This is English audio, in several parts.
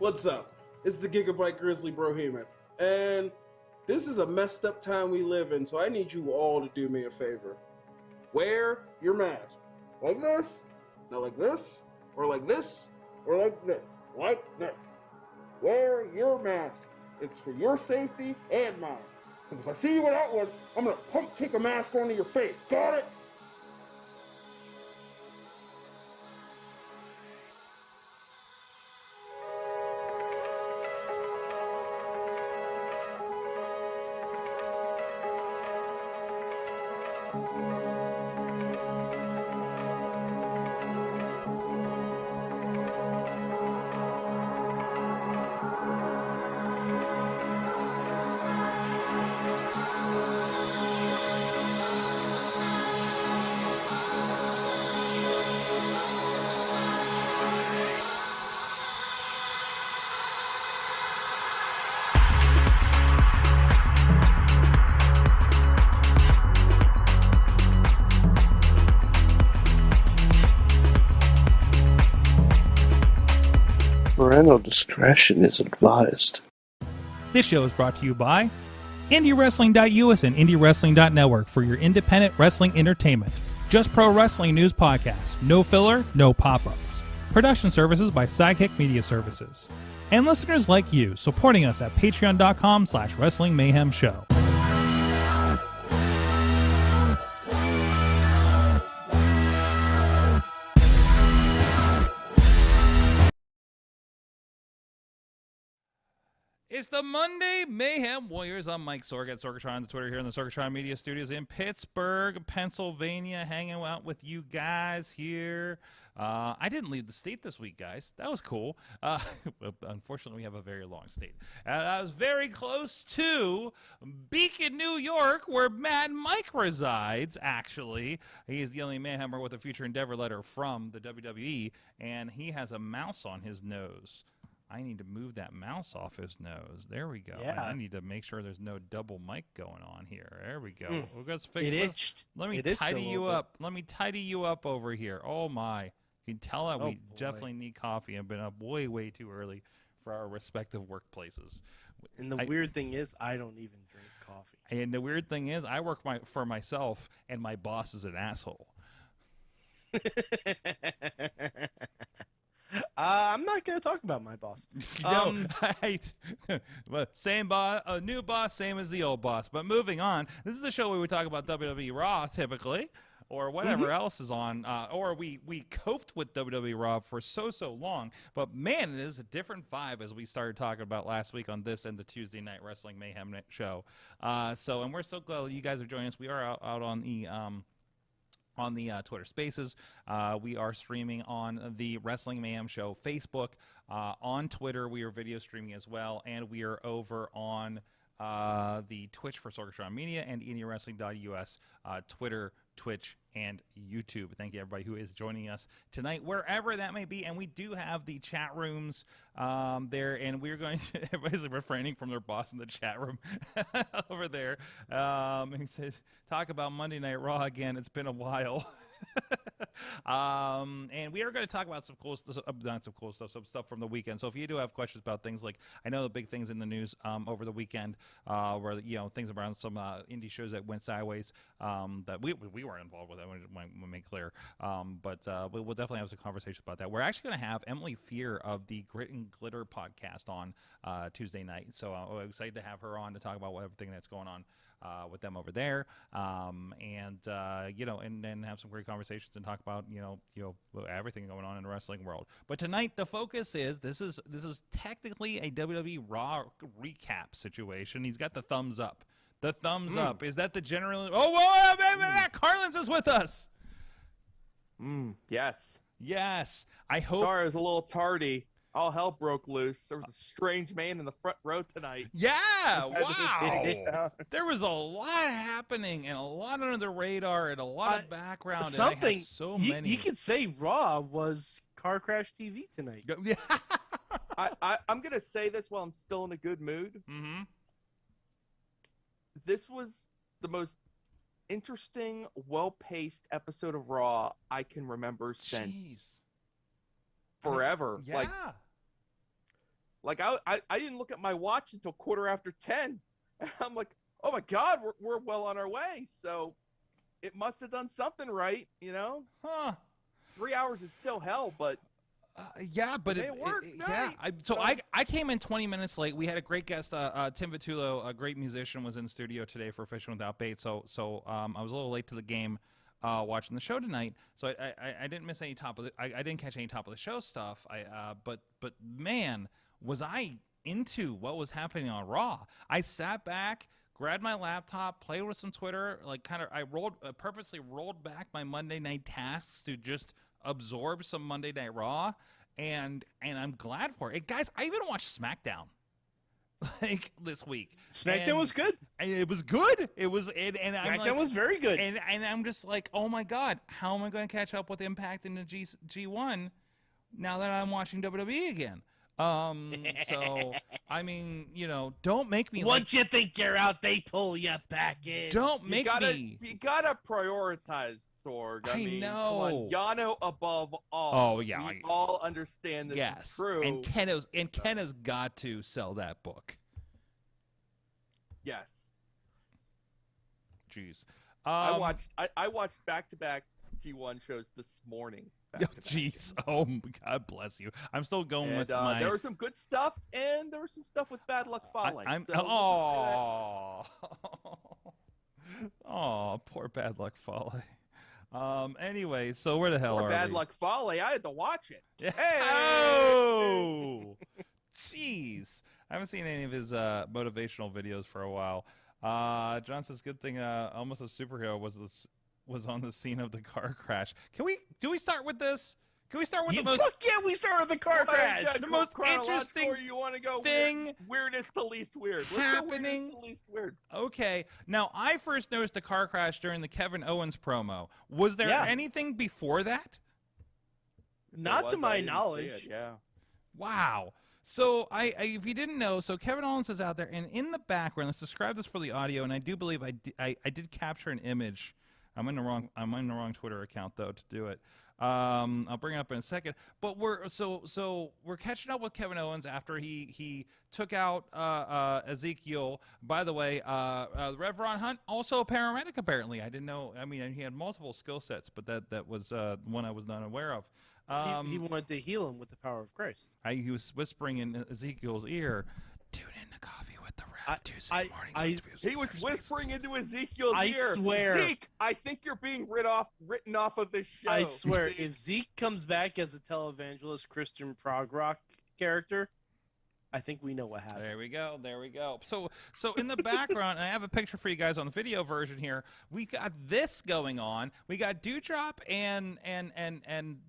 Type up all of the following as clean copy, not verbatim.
What's up? It's the Gigabyte Grizzly Brohemian, and this is a messed up time we live in, so I need you all to do me a favor. Wear your mask. Like this, not like this, or like this, or like this, like this. Wear your mask. It's for your safety and mine. Because if I see you without one, I'm gonna pump kick a mask onto your face. Got it? Parental discretion is advised. This show is brought to you by IndieWrestling.us and IndieWrestling.network for your independent wrestling entertainment. Just Pro Wrestling News Podcast. No filler, no pop-ups. Production services by Sidekick Media Services. And listeners like you, supporting us at patreon.com/Wrestling Mayhem Show. It's the Monday Mayhem Warriors. I'm Mike Sorg at Sorgatron on the Twitter here in the Sorgatron Media Studios in Pittsburgh, Pennsylvania, hanging out with you guys here. I didn't leave the state this week, guys. That was cool. Unfortunately, we have a very long state. I was very close to Beacon, New York, where Matt and Mike resides, actually. He is the only Mayhemmer with a future endeavor letter from the WWE, and he has a mouse on his nose. I need to move that mouse off his nose. There we go. Yeah. And I need to make sure there's no double mic going on here. There we go. Let's fix It this. itched. Let me It itched tidy a you little up. Let me tidy you up over here. Oh my. You can tell that Oh, we boy. definitely need coffee. I've been up way too early for our respective workplaces. And the weird thing is, I don't even drink coffee. And the weird thing is, I work for myself, and my boss is an asshole. I'm not going to talk about my boss. No, but same boss, a new boss, same as the old boss. But moving on, this is the show where we talk about WWE RAW typically, or whatever else is on, or we coped with WWE RAW for so long. But man, it is a different vibe as we started talking about last week on this and the Tuesday Night Wrestling Mayhem show. And we're so glad you guys are joining us. We are out on the Twitter Spaces. We are streaming on the Wrestling Mayhem Show Facebook. On Twitter, we are video streaming as well, and we are over on the Twitch for Sorgatron Media and IndieWrestling.us, Twitter, Twitch, and YouTube. Thank you, everybody who is joining us tonight, wherever that may be. And we do have the chat rooms there, and we're going to, everybody's refraining from their boss in the chat room over there. And he says, talk about Monday Night Raw again. It's been a while. And we are going to talk about some stuff from the weekend. So if you do have questions about things like, I know the big things in the news over the weekend, where things around some indie shows that went sideways that we weren't involved with. I want to make clear, but we'll definitely have some conversations about that. We're actually going to have Emily Fear of the Grit and Glitter podcast on Tuesday night, so I'm excited to have her on to talk about everything that's going on with them over there, and then have some great conversations and talk about everything going on in the wrestling world. But tonight the focus is this is technically a WWE Raw recap situation. He's got the thumbs up. The thumbs up. Is that the general? Oh, whoa, Matt Carlins is with us. Yes. Yes. I hope. Sorry, I was a little tardy. All hell broke loose. There was a strange man in the front row tonight. Yeah, wow. There was a lot happening and a lot under the radar and a lot of background. Something. And so many. You could say Raw was Car Crash TV tonight. Yeah. I'm going to say this while I'm still in a good mood. Mm-hmm. This was the most interesting, well-paced episode of Raw I can remember since forever. Yeah. Like I didn't look at my watch until 10:15, and I'm like, oh my God, we're well on our way. So it must have done something right, you know? Huh. 3 hours is still hell, but Yeah, but it worked. yeah. Right. So I came in 20 minutes late. We had a great guest, Tim Vitullo, a great musician, was in the studio today for Fishing Without Bait. So I was a little late to the game, watching the show tonight. So I didn't miss any I didn't catch any top of the show stuff. But man, was I into what was happening on Raw. I sat back, grabbed my laptop, played with some Twitter, I purposely rolled back my Monday night tasks to just absorb some Monday Night Raw, and I'm glad for it. Guys, I even watched SmackDown this week. SmackDown was good. It was good. It was, and SmackDown was very good. And I'm just like, oh my God, how am I going to catch up with Impact in the G1 now that I'm watching WWE again? So I mean, don't make me. Once you think you're out, they pull you back in. Don't make me. You gotta prioritize, Sorg. I mean, know. Come on, Yano above all. Oh yeah, we all understand this is true. And Ken has got to sell that book. Yes. Jeez. I watched back-to-back G1 shows this morning. Jeez. Oh, God bless you. I'm still going with my... There was some good stuff, and there was some stuff with Bad Luck Fale. Oh, poor Bad Luck Fale. Anyway, so where the hell are Bad we? Luck Fale. I had to watch it. Yeah. Hey! Oh! Jeez. I haven't seen any of his motivational videos for a while. John says, good thing almost a superhero was on the scene of the car crash. Do we start with this? Can we start with the most... Fuck yeah, we start with the car crash! The most interesting you want to go thing weirdest to least weird. happening. To least weird. Okay. Now, I first noticed the car crash during the Kevin Owens promo. Was there anything before that? Not to my knowledge. Yeah. Wow. So, if you didn't know, so Kevin Owens is out there, and in the background, let's describe this for the audio, and I do believe I did capture an image. I'm in the wrong Twitter account though to do it. I'll bring it up in a second. But we're catching up with Kevin Owens after he took out Ezekiel. By the way, Rev Ron Hunt, also a paramedic apparently. I didn't know. I mean, he had multiple skill sets, but that was one I was not aware of. He wanted to heal him with the power of Christ. He was whispering in Ezekiel's ear, "Tune in to Coffee with the Rev Tuesday mornings." He was whispering into Ezekiel's ear. I swear. Zeke, I think you're being written off of this show. I swear, if Zeke comes back as a televangelist Christian prog rock character, I think we know what happened. There we go. So in the background, and I have a picture for you guys on the video version here. We got this going on. We got Dewdrop and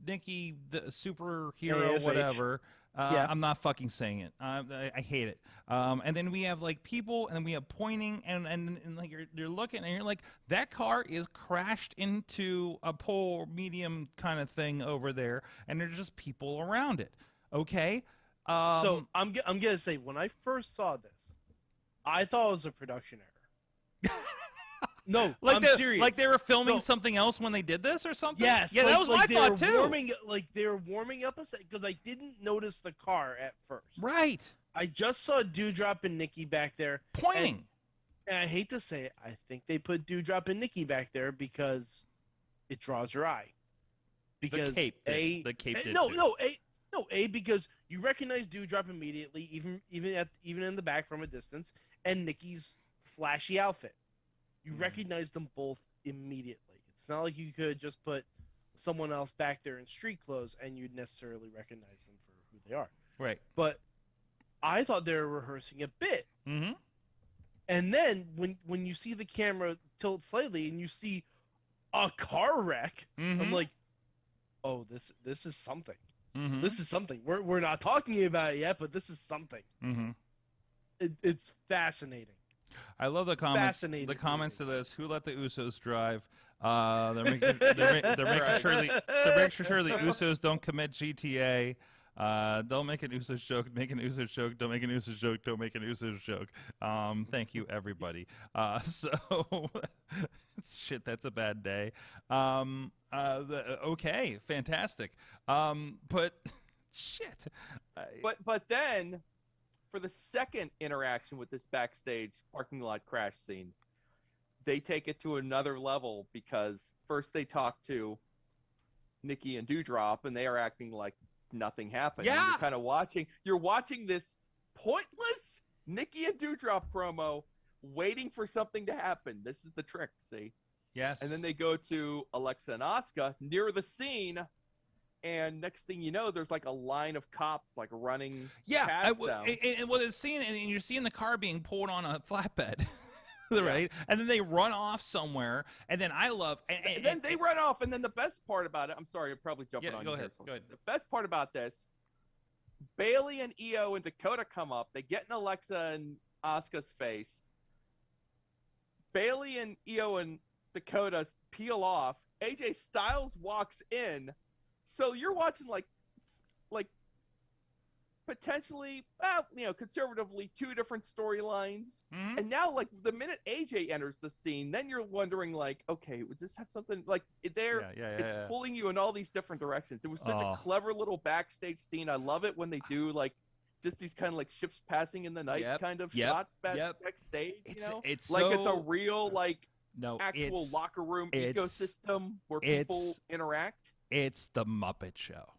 Nikki, the superhero, ASH. whatever. Yeah. I'm not fucking saying it. I hate it. And then we have like people, and then we have pointing, and like you're looking, and you're like, that car is crashed into a pole medium kind of thing over there, and there's just people around it. Okay. So I'm gonna say, when I first saw this, I thought it was a production error. No, I'm serious. Like they were filming something else when they did this or something? Yes. Yeah, that was my thought too. They were warming up a second, because I didn't notice the car at first. Right. I just saw Dewdrop and Nikki back there. Pointing. And I hate to say it, I think they put Dewdrop and Nikki back there because it draws your eye. Because the cape did No, because you recognize Dewdrop immediately, even in the back from a distance, and Nikki's flashy outfit. You recognize them both immediately. It's not like you could just put someone else back there in street clothes and you'd necessarily recognize them for who they are. Right. But I thought they were rehearsing a bit. Mm-hmm. And then when you see the camera tilt slightly and you see a car wreck, I'm like, oh, this is something. Mm-hmm. This is something. We're not talking about it yet, but this is something. Mm-hmm. It's fascinating. I love the comments. The comments to this: who let the Usos drive? They're making sure the Usos don't commit GTA. Don't make an Usos joke. Make an Usos joke. Don't make an Usos joke. Don't make an Usos joke. Thank you, everybody. Shit, that's a bad day. Okay, fantastic. But shit. But then for the second interaction with this backstage parking lot crash scene, they take it to another level because first they talk to Nikki and Doudrop, and they are acting like nothing happened. Yeah. And you're kind of watching this pointless Nikki and Doudrop promo, waiting for something to happen. This is the trick, see? Yes. And then they go to Alexa and Asuka near the scene, and next thing you know, there's like a line of cops like running past them. And what it's seeing, and you're seeing the car being pulled on a flatbed, right? And then they run off somewhere, and then I love. And then they run off, and then the best part about it, I'm sorry, I'm probably jumping on go you ahead. here. Go ahead. The best part about this, Bailey and Io and Dakota come up. They get in Alexa and Asuka's face. Bailey and Io and Dakota peel off. AJ Styles walks in. So you're watching like potentially, conservatively 2 different storylines. Mm-hmm. And now, like, the minute AJ enters the scene, then you're wondering, like, okay, would this have something, like, it's pulling you in all these different directions. It was such a clever little backstage scene. I love it when they do, like, just these kind of, like, ships passing in the night kind of shots backstage, It's like so, it's a real, like, no, actual locker room ecosystem where people interact. It's the Muppet Show.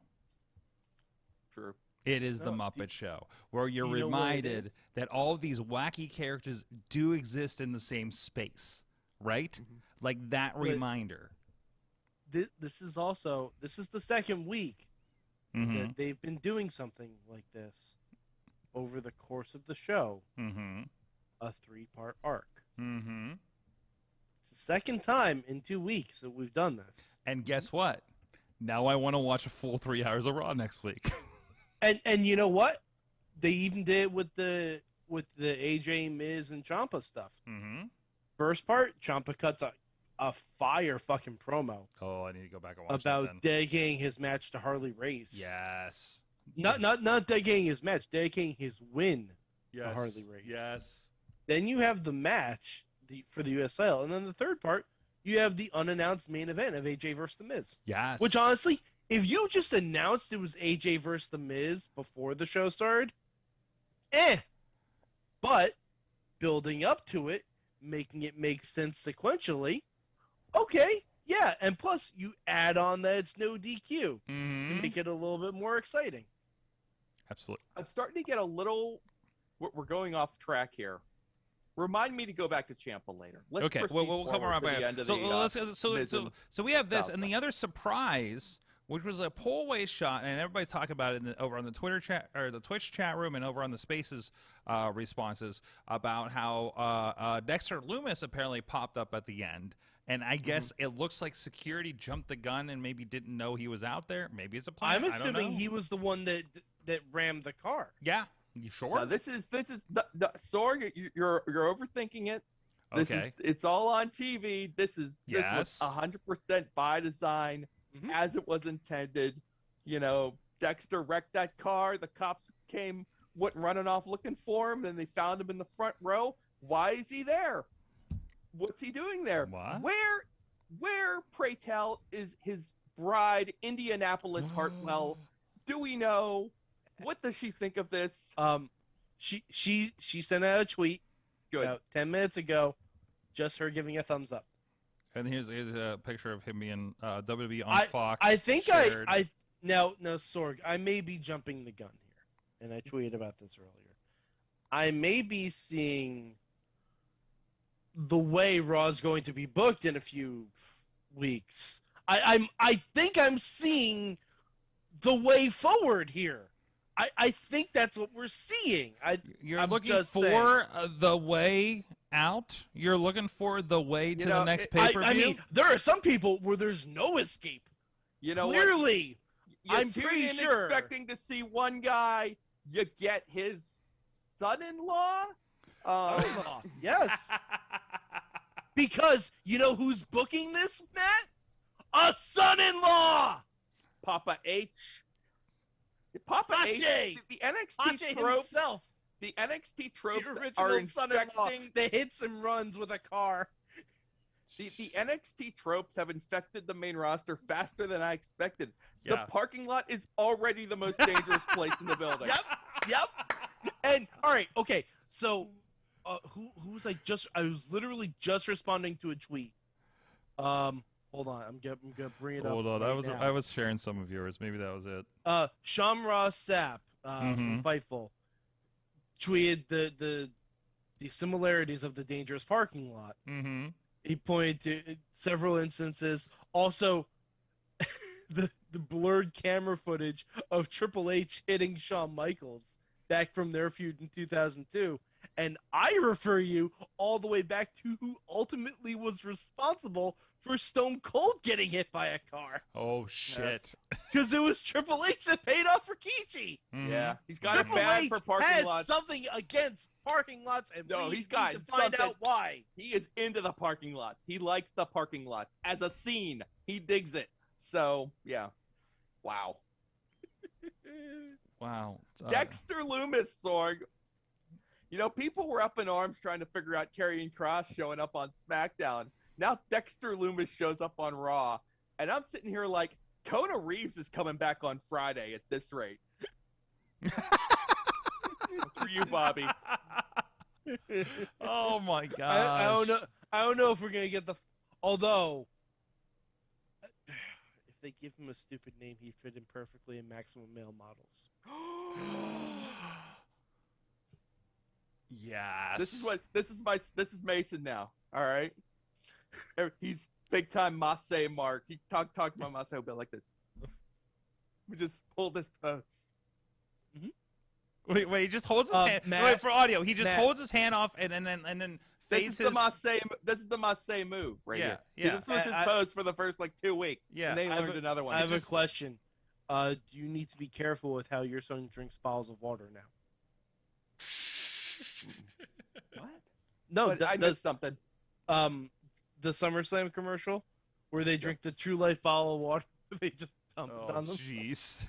True. It is the Muppet Show, where you're reminded that all of these wacky characters do exist in the same space, right? Mm-hmm. Like that reminder. This is the second week that they've been doing something like this over the course of the show. Mm-hmm. A 3-part arc. Mm-hmm. It's the second time in 2 weeks that we've done this. And guess what? Now I want to watch a full 3 hours of Raw next week. And you know what? They even did it with the AJ, Miz, and Ciampa stuff. Mm-hmm. First part, Ciampa cuts a fire fucking promo. Oh, I need to go back and watch about that then. dedicating his match to Harley Race. Yes. Not dedicating his match, dedicating his win to Harley Race. Yes. Then you have the match for the US title, and then the third part, you have the unannounced main event of AJ versus The Miz. Yes. Which honestly, if you just announced it was AJ versus The Miz before the show started, but building up to it, making it make sense sequentially, okay, yeah. And plus, you add on that it's no DQ to make it a little bit more exciting. Absolutely. I'm starting to get a little. We're going off track here. Remind me to go back to Ciampa later. Let's we'll come around back. So we have this, and the South other surprise, which was a pull-away shot, and everybody's talking about it over on the Twitter chat or the Twitch chat room, and over on the Spaces responses about how Dexter Lumis apparently popped up at the end, and I guess it looks like security jumped the gun and maybe didn't know he was out there. Maybe it's a plan. I'm assuming he was the one that rammed the car. Yeah. You sure? Now, this is the Sorg. You're overthinking it. It's all on TV. This was 100% by design, as it was intended. You know, Dexter wrecked that car. The cops went running off looking for him, and they found him in the front row. Why is he there? What's he doing there? What? Where, pray tell, is his bride, Indianapolis Hartwell? Do we know? What does she think of this? She sent out a tweet about 10 minutes ago, just her giving a thumbs up. And here's a picture of him being WWE on Fox. I think shared. now Sorg, I may be jumping the gun here, and I tweeted about this earlier. I may be seeing the way Raw's going to be booked in a few weeks. I think I'm seeing the way forward here. I think that's what we're seeing. You're looking for the way out? You're looking for the way to the next pay-per-view? I mean, there are some people where there's no escape. You know Clearly, what? I'm pretty sure. Expecting to see one guy, you get his son-in-law? Yes. Because you know who's booking this, Matt? A son-in-law! Papa H. Papa H. The NXT trope. Himself. The NXT tropes the original are son-in-law infecting. that hits and runs with a car. The NXT tropes have infected the main roster faster than I expected. Yeah. The parking lot is already the most dangerous place in the building. Yep. And all right, okay. So, who was I was literally just responding to a tweet. Hold on, I'm gonna bring it up. Hold on, right now. I was sharing some of yours. Maybe that was it. Shamra Sapp from Fightful tweeted the similarities of the dangerous parking lot. Mm-hmm. He pointed to several instances. Also, the blurred camera footage of Triple H hitting Shawn Michaels back from their feud in 2002. And I refer you all the way back to who ultimately was responsible for Stone Cold getting hit by a car. Oh, shit. Because it was Triple H that paid off Rikishi. Mm-hmm. Yeah, he's got Triple it bad H for parking has lots. something against parking lots, and No, we he's got need to find something. out why. He is into the parking lots. He likes the parking lots. As a scene, he digs it. So, yeah. Wow. Wow. Dexter Lumis, Sorg. You know, people were up in arms trying to figure out Karrion Kross showing up on SmackDown. Now Dexter Lumis shows up on Raw. And I'm sitting here like, Kona Reeves is coming back on Friday at this rate. For you, Bobby. Oh, my gosh. I don't know if we're going to get the... Although, if they give him a stupid name, he'd fit in perfectly in Maximum Male Models. Yes. This is Mason now. All right. He's big time Massey Mark. He talk about Massey a bit like this. We just pull this post. Wait, he just holds his hand. Matt, wait, for audio, he just holds his hand off and then faces. This is the Massey move right here. Yeah. This was his pose for the first like 2 weeks. Yeah. And they learned another one. I have a question. Do you need to be careful with how your son drinks bottles of water now? What? No, I missed something. The SummerSlam commercial where they drink the True Life bottle of water. They just dump it on them. Jeez.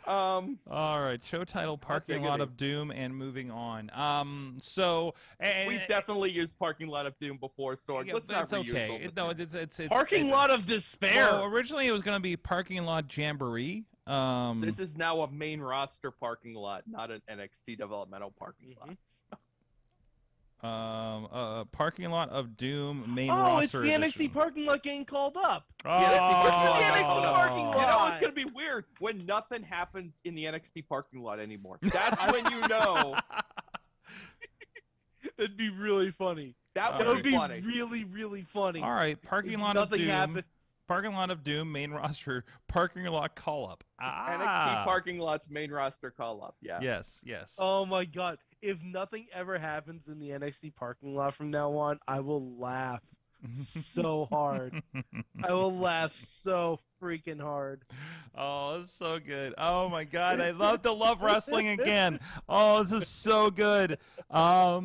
All right, show title: Parking Lot of Doom, and moving on. We've definitely used Parking Lot of Doom before, Sorg. Yeah, it's okay. It's Parking Lot of Despair. Well, originally it was going to be Parking Lot Jamboree. This is now a main roster parking lot, not an NXT developmental parking lot. Parking Lot of Doom main roster. Oh, it's the edition. NXT parking lot getting called up. Oh, the NXT parking lot. You know what's gonna be weird? When nothing happens in the NXT parking lot anymore. That's when you know. That'd be really funny. That would be funny. Really, really funny. All right, Parking Lot of Doom. Happened. Parking Lot of Doom main roster parking lot call up. NXT parking lot's main roster call up. Yeah. Yes. Oh my God! If nothing ever happens in the NXT parking lot from now on, I will laugh so hard. I will laugh so freaking hard. Oh, it's so good. Oh my God, I love to love wrestling again. Oh, this is so good. I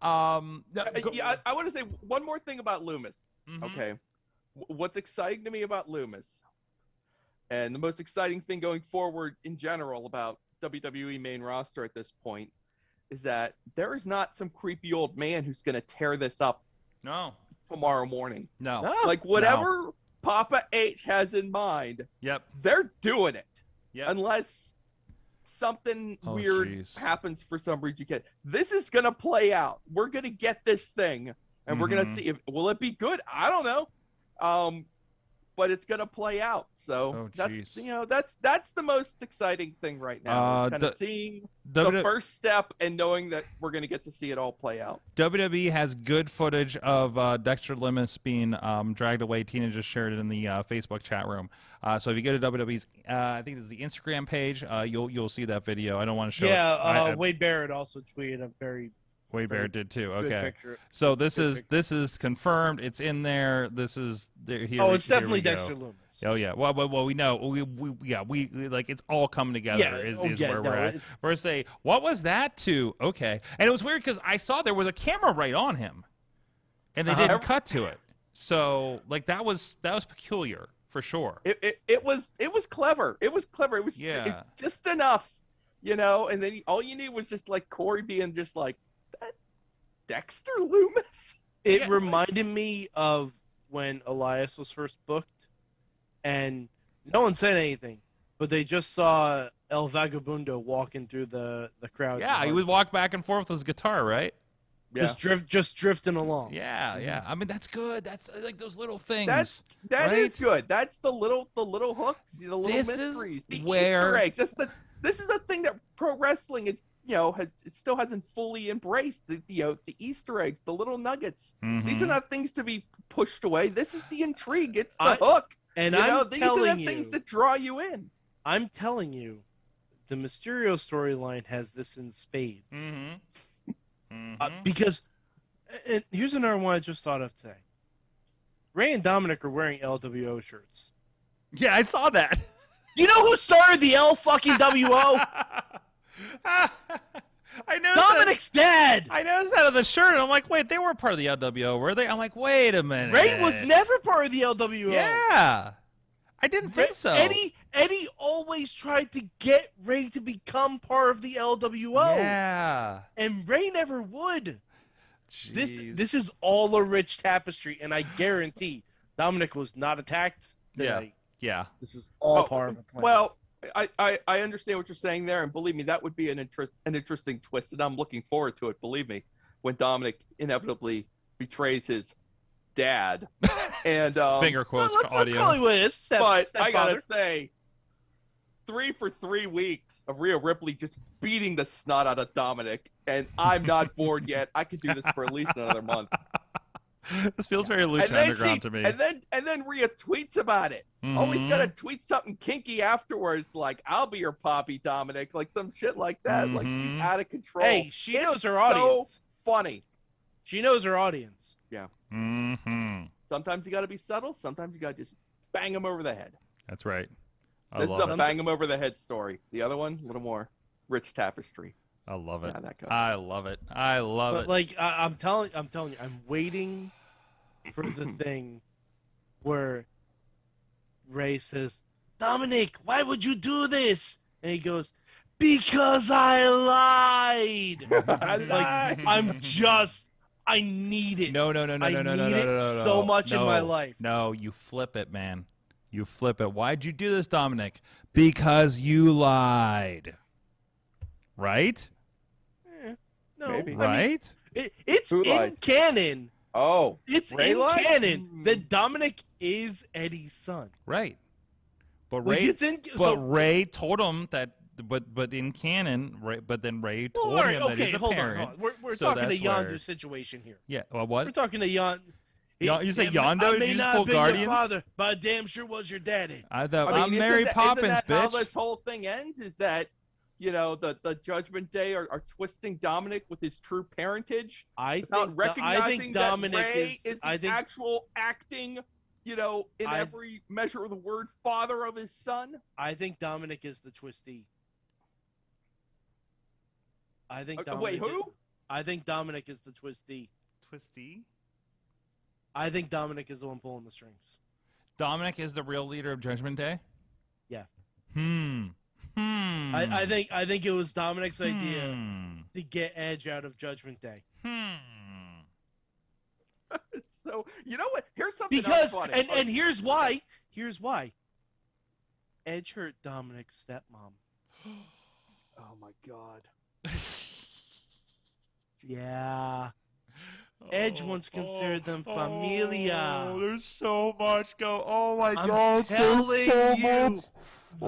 want to say one more thing about Lumis. Mm-hmm. Okay. What's exciting to me about Lumis, and the most exciting thing going forward in general about WWE main roster at this point, is that there is not some creepy old man who's going to tear this up tomorrow morning. No. Like, whatever Papa H has in mind, they're doing it. Yep. Unless something weird happens for some reason. This is going to play out. We're going to get this thing, and we're going to see. Will it be good? I don't know. But it's gonna play out. So that's the most exciting thing right now. Kind of seeing the first step and knowing that we're gonna get to see it all play out. WWE has good footage of Dexter Lumis being dragged away. Tina just shared it in the Facebook chat room. So if you go to WWE's, I think this is the Instagram page. You'll see that video. I don't want to show. Yeah, Wade Barrett also tweeted a very. Wade Barrett did too. Okay, so this is confirmed. It's in there. This is here. It's definitely Dexter Lumis. Oh yeah. Well, we know. We like it's all coming together. Is where we're at. First, say what was that to? Okay, and it was weird because I saw there was a camera right on him, and they didn't cut to it. So like that was peculiar for sure. It was clever. It was clever. It was just enough, and then all you need was just like Corey being just like. Dexter Lumis? It reminded me of when Elias was first booked, and no one said anything. But they just saw El Vagabundo walking through the crowd. Yeah, he would walk back and forth with his guitar, right? Yeah. Just drifting along. Yeah, yeah. I mean, that's good. That's like those little things. That right? is good. That's the little hooks, the little mysteries, the Easter eggs. This is a thing that pro wrestling is, it still hasn't fully embraced. The Easter eggs, the little nuggets. Mm-hmm. These are not things to be pushed away. This is the intrigue. It's the hook. And these are the things that draw you in. I'm telling you, the Mysterio storyline has this in spades. Mm-hmm. Because, and here's another one I just thought of today. Ray and Dominic are wearing LWO shirts. Yeah, I saw that. You know who started the LWO? I know Dominic's dad. I noticed that on the shirt, and I'm like, wait, they were part of the LWO, were they? I'm like, wait a minute. Ray was never part of the LWO. Yeah. I didn't think so. Eddie always tried to get Ray to become part of the LWO. Yeah. And Ray never would. Jeez. This is all a rich tapestry, and I guarantee Dominic was not attacked today. Yeah. This is all part of the plan. Well, I understand what you're saying there, and believe me, that would be an interesting twist, and I'm looking forward to it, believe me, when Dominic inevitably betrays his dad. And finger quotes for audio. Let's call it what it is. But I gotta say, 3 for 3 weeks of Rhea Ripley just beating the snot out of Dominic, and I'm not bored yet. I could do this for at least another month. This feels very Lucha Underground to me. And then Rhea tweets about it. Mm-hmm. Always gotta tweet something kinky afterwards, like "I'll be your poppy, Dominic," like some shit like that. Mm-hmm. Like she's out of control. Hey, she knows her audience. So funny. She knows her audience. Yeah. Mm-hmm. Sometimes you gotta be subtle. Sometimes you gotta just bang them over the head. That's right. This is a bang them over the head story. The other one, a little more rich tapestry. I love it. Yeah, that goes. I love it. I love it. Like I'm telling you, I'm waiting for the thing where Ray says, "Dominic, why would you do this?" And he goes, "Because I lied." I need it. No. I need it so much in my life. No, you flip it, man. You flip it. Why'd you do this, Dominic? Because you lied. Right? No. Maybe. Right? It's Who in lied? canon. Oh, It's Ray in lied? canon that Dominic is Eddie's son. Right. But Like, Ray it's in, Ray told him that but in canon, then Ray told him that he's a parent. Hold on. We're So talking a that's where- Yondu situation here. Yeah. Well, what? We're talking a Yondu. You say I Yondu? may You just not pull have been your Guardians? father, but I damn sure was your daddy. I'm isn't Mary that- Poppins, isn't that how bitch. this whole thing ends? Is that the Judgment Day are twisting Dominic with his true parentage without recognizing Dominic that Ray is the I think actual acting, in every measure of the word, father of his son. I think Dominic is the twistee. I think Dominic. Wait, who? I think Dominic is the twistee. Twisty? I think Dominic is the one pulling the strings. Dominic is the real leader of Judgment Day? Yeah. I I think it was Dominic's idea to get Edge out of Judgment Day. So you know what? Here's something Because else funny. and here's why. Here's why. Edge hurt Dominic's stepmom. Oh my God. Yeah. Edge once considered them familia. Oh, there's so much Oh my I'm God, telling there's so you. much.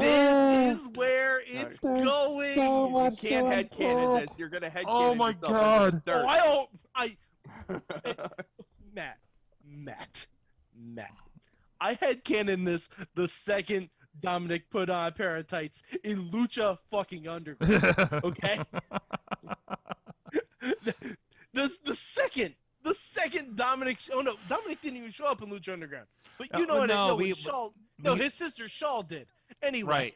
This is where it's going. so You much can't going headcanon this. You're gonna headcanon Oh my yourself God. into the dirt. Oh, Matt. I headcanon this the second Dominic put on a pair of tights in Lucha fucking Underground. Okay? the second Dominic Dominic didn't even show up in Lucha Underground. But you know what his sister Shaw did. Anyway. Right.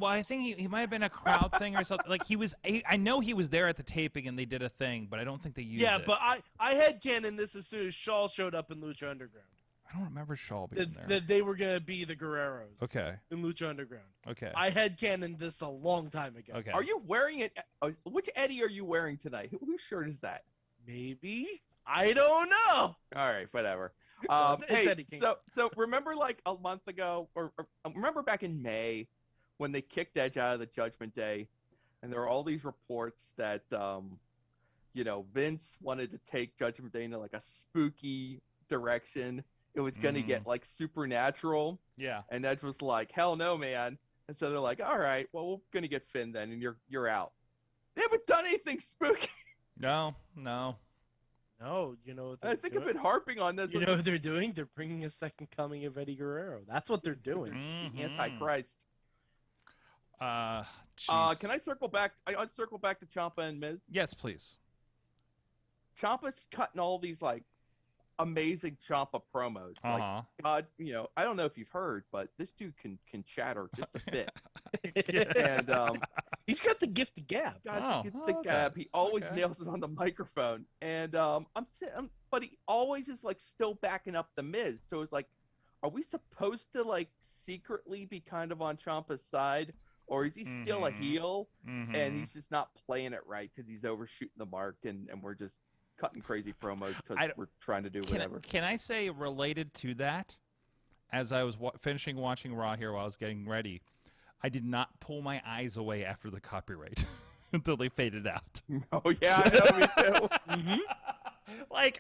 I think he might have been a crowd thing or something. Like I know he was there at the taping and they did a thing, but I don't think they used it. Yeah, but I headcanon this as soon as Shaw showed up in Lucha Underground. I don't remember Shaw being there. That they were gonna be the Guerreros. Okay. In Lucha Underground. Okay. I headcanoned this a long time ago. Okay. Are you wearing it? Which Eddie are you wearing tonight? Whose shirt is that? Maybe. I don't know. All right, whatever. It's Hey, Eddie King. so remember like a month ago, or remember back in May, when they kicked Edge out of the Judgment Day, and there were all these reports that Vince wanted to take Judgment Day into like a spooky direction. It was going to get like supernatural. Yeah. And Edge was like, hell no, man. And so they're like, all right, well, we're going to get Finn then, and you're out. They haven't done anything spooky. No. No, you know what I think I've been harping on this. You know what they're doing? They're bringing a second coming of Eddie Guerrero. That's what they're doing. The Antichrist. Can I circle back? I'll circle back to Ciampa and Miz. Yes, please. Ciampa's cutting all these like amazing Ciampa promos. Like, God, I don't know if you've heard, but this dude can chatter just a bit. And he's got the gift of gab. The gab. He always nails it on the microphone. And but he always is like still backing up the Miz. So it's like, are we supposed to like secretly be kind of on Ciampa's side? Or is he still a heel, and he's just not playing it right because he's overshooting the mark, and we're just cutting crazy promos because we're trying to do whatever. Can I say, related to that, as I was finishing watching Raw here while I was getting ready, I did not pull my eyes away after the copyright until they faded out. Oh, yeah, I know, me too.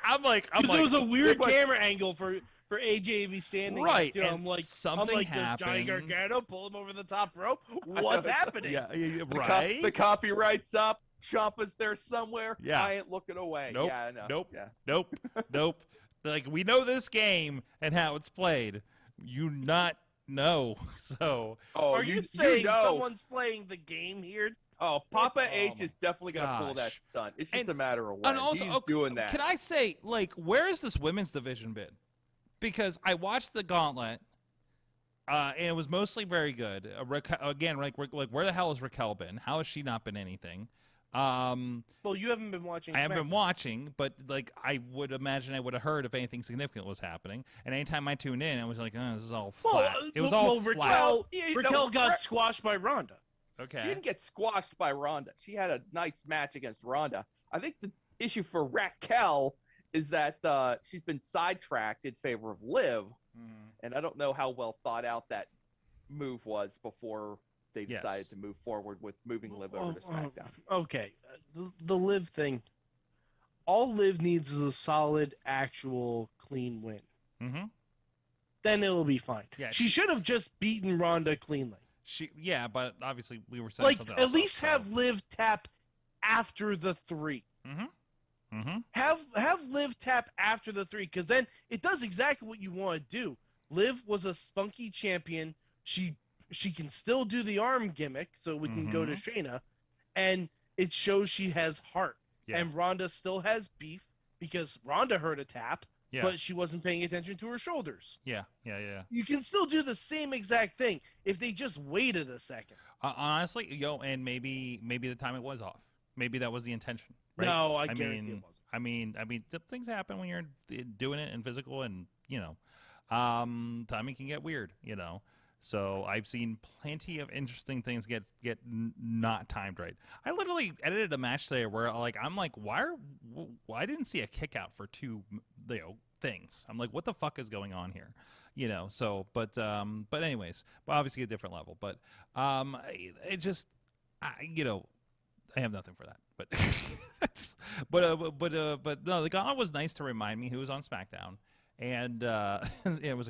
I'm like, there was a weird camera angle for AJ to be standing right. Next to him. Something happened. Johnny Gargano pull him over the top rope. What's happening? Yeah, right. The copyright's up. Ciampa's there somewhere. Yeah. I ain't looking away. Nope. Yeah, no. Nope. Yeah. Nope. Like, we know this game and how it's played. You not know. So. Are you saying someone's playing the game here? Oh, Papa H is definitely going to pull that stunt. It's just a matter of when. And also, he's doing that. Can I say, where has this women's division been? Because I watched the Gauntlet, and it was mostly very good. Again, where the hell has Raquel been? How has she not been anything? Well, you haven't been watching. I haven't been watching, but I would imagine I would have heard if anything significant was happening. And anytime I tuned in, I was like, "Oh, this is all flat." It was all flat. Raquel got squashed by Ronda. Okay. She didn't get squashed by Ronda. She had a nice match against Ronda. I think the issue for Raquel is that she's been sidetracked in favor of Liv, and I don't know how well thought out that move was before they decided to move forward with moving Liv over to SmackDown. Okay, the Liv thing. All Liv needs is a solid, actual, clean win. Then it'll be fine. Yeah, she should have just beaten Ronda cleanly. But obviously we were saying something else. At least have Liv tap after the 3. Have Liv tap after the 3, because then it does exactly what you want to do. Liv was a spunky champion. She can still do the arm gimmick, so we can go to Shayna, and it shows she has heart. Yeah. And Ronda still has beef because Ronda heard a tap, but she wasn't paying attention to her shoulders. Yeah. You can still do the same exact thing if they just waited a second. Honestly, and maybe the timing was off. Maybe that was the intention. Right? No, I guarantee it wasn't. I mean, things happen when you're doing it in physical, and timing can get weird. So I've seen plenty of interesting things get not timed right. I literally edited a match today where I'm like, why I didn't see a kick out for 2 things. I'm like, what the fuck is going on here? But anyways, obviously a different level. But it just I have nothing for that. But no, the Gauntlet was nice to remind me who was on SmackDown. And it was.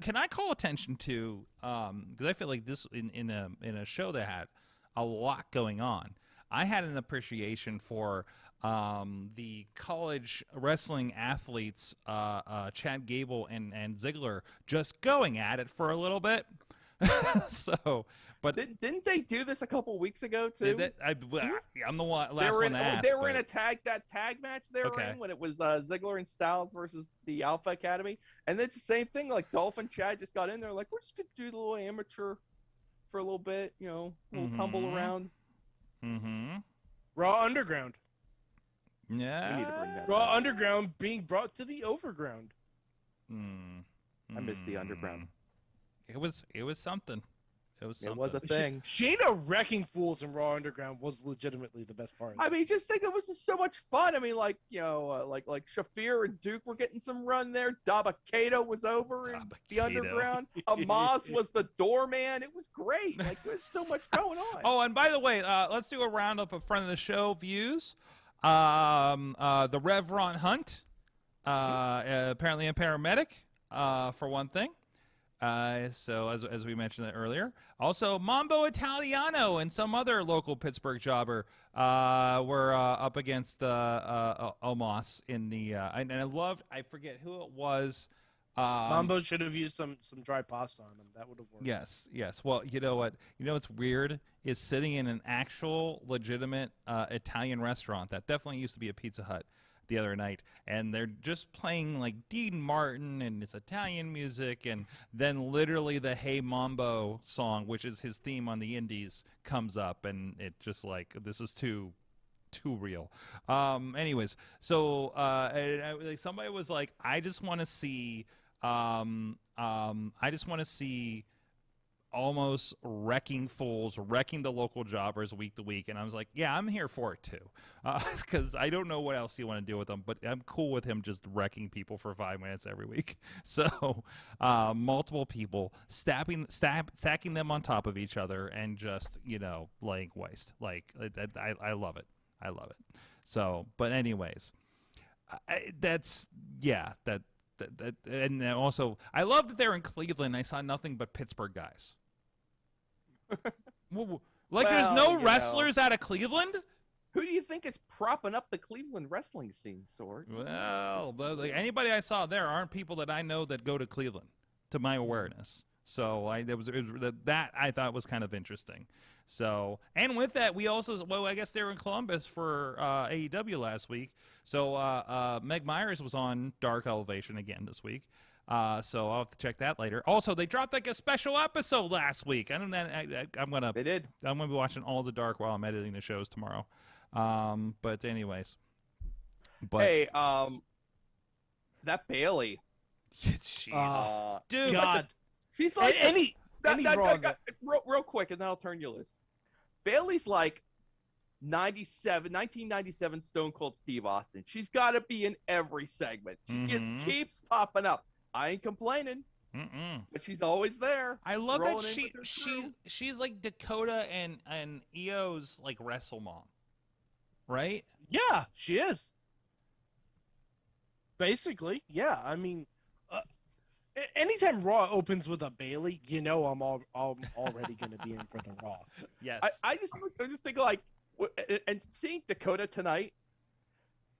Can I call attention to? Because I feel like this in a show that had a lot going on. I had an appreciation for the college wrestling athletes, Chad Gable and Ziggler, just going at it for a little bit. But didn't they do this a couple weeks ago too? I'm the last one to ask. They were in that tag match they were in when it was Ziggler and Styles versus the Alpha Academy, and it's the same thing. Like Dolph and Chad just got in there, like we're just gonna do the little amateur for a little bit, a little tumble around. Raw Underground. Yeah. We need to bring that Raw Underground being brought to the Overground. I miss the Underground. It was something. It was It something. was a thing. Shayna wrecking fools in Raw Underground was legitimately the best part. I mean, just think it was just so much fun. I mean, like, you know, like Shafir and Duke were getting some run there. Dabba-Kato was over in the Underground. Amaz was the doorman. It was great. Like, there's so much going on. Oh, and by the way, let's do a roundup of front of the show views. The Rev Ron Hunt, apparently a paramedic, for one thing. So as we mentioned earlier, also Mambo Italiano and some other local Pittsburgh jobber were up against Omos in the and I forget who it was. Mambo should have used some dry pasta on him. That would have worked. Yes. Well, you know what? You know what's weird is sitting in an actual legitimate Italian restaurant that definitely used to be a Pizza Hut the other night, and they're just playing like Dean Martin and it's Italian music, and then literally the Hey Mambo song, which is his theme on the Indies, comes up, and it just like, this is too real. Anyways, so like somebody was like, I just want to see almost wrecking fools, wrecking the local jobbers week to week, and I was like, yeah, I'm here for it too, because I don't know what else you want to do with them, but I'm cool with him just wrecking people for 5 minutes every week. So multiple people stacking them on top of each other and just, you know, laying waste. Like, I love it. I love it. So, but anyways, and then also, I love that they're in Cleveland. I saw nothing but Pittsburgh guys. There's no wrestlers out of Cleveland? Who do you think is propping up the Cleveland wrestling scene, Sorg? Well, anybody I saw there aren't people that I know that go to Cleveland, to my awareness. So that I thought was kind of interesting. So, and with that, we also, well, I guess they were in Columbus for AEW last week. So Meg Myers was on Dark Elevation again this week. So I'll have to check that later. Also, they dropped like a special episode last week. I'm gonna be watching all the Dark while I'm editing the shows tomorrow. But anyways, hey, that Bailey, jeez, dude, God, she's like real quick, and then I'll turn you loose. Bailey's like 1997 Stone Cold Steve Austin. She's got to be in every segment. She just keeps popping up. I ain't complaining, but she's always there. I love that she's like Dakota and Io's like wrestle mom, right? Yeah, she is. Basically, yeah. I mean, anytime Raw opens with a Bailey, you know I'm already going to be in for the Raw. Yes. I just think like, and seeing Dakota tonight,